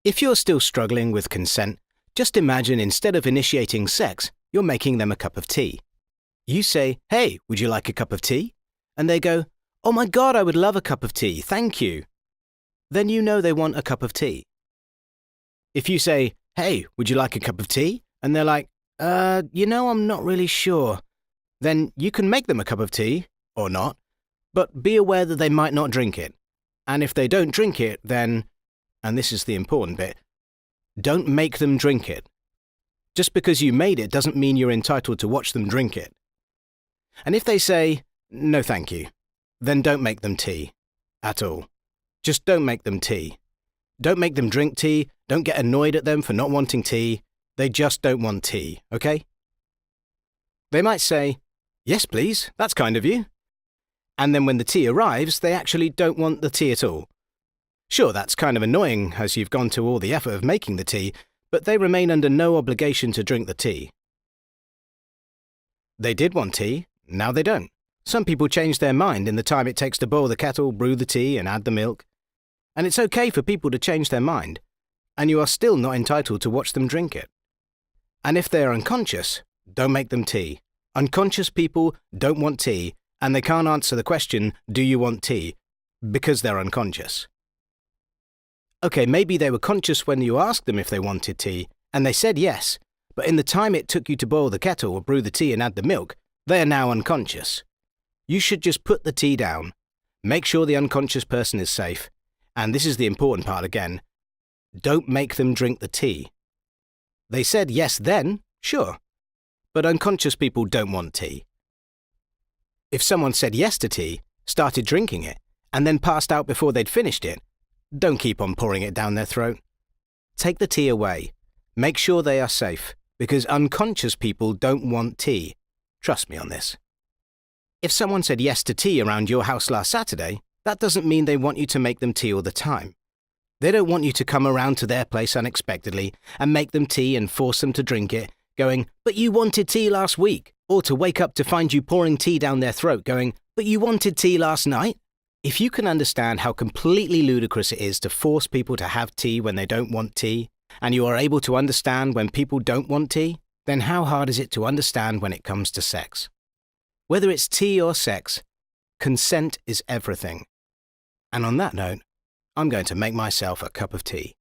If you're still struggling with consent, just imagine instead of initiating sex, you're making them a cup of tea. You say, "Hey, would you like a cup of tea?" And they go, "Oh my God, I would love a cup of tea, thank you." Then you know they want a cup of tea. If you say, "Hey, would you like a cup of tea?" And they're like, I'm not really sure. Then you can make them a cup of tea, or not, but be aware that they might not drink it. And if they don't drink it, then, and this is the important bit, don't make them drink it. Just because you made it doesn't mean you're entitled to watch them drink it. And if they say, "No thank you," then don't make them tea. At all. Just don't make them tea. Don't make them drink tea, don't get annoyed at them for not wanting tea. They just don't want tea, okay? They might say, "Yes please, that's kind of you." And then when the tea arrives, they actually don't want the tea at all. Sure, that's kind of annoying as you've gone to all the effort of making the tea, but they remain under no obligation to drink the tea. They did want tea, now they don't. Some people change their mind in the time it takes to boil the kettle, brew the tea, and add the milk. And it's okay for people to change their mind, and you are still not entitled to watch them drink it. And if they are unconscious, don't make them tea. Unconscious people don't want tea, and they can't answer the question, "Do you want tea?" because they're unconscious. Okay, maybe they were conscious when you asked them if they wanted tea, and they said yes, but in the time it took you to boil the kettle or brew the tea and add the milk, they are now unconscious. You should just put the tea down, make sure the unconscious person is safe, and this is the important part again, don't make them drink the tea. They said yes then, sure, but unconscious people don't want tea. If someone said yes to tea, started drinking it, and then passed out before they'd finished it, don't keep on pouring it down their throat. Take the tea away. Make sure they are safe, because unconscious people don't want tea. Trust me on this. If someone said yes to tea around your house last Saturday, that doesn't mean they want you to make them tea all the time. They don't want you to come around to their place unexpectedly and make them tea and force them to drink it, going, "But you wanted tea last week," or to wake up to find you pouring tea down their throat going, "But you wanted tea last night." If you can understand how completely ludicrous it is to force people to have tea when they don't want tea, and you are able to understand when people don't want tea, then how hard is it to understand when it comes to sex? Whether it's tea or sex, consent is everything. And on that note, I'm going to make myself a cup of tea.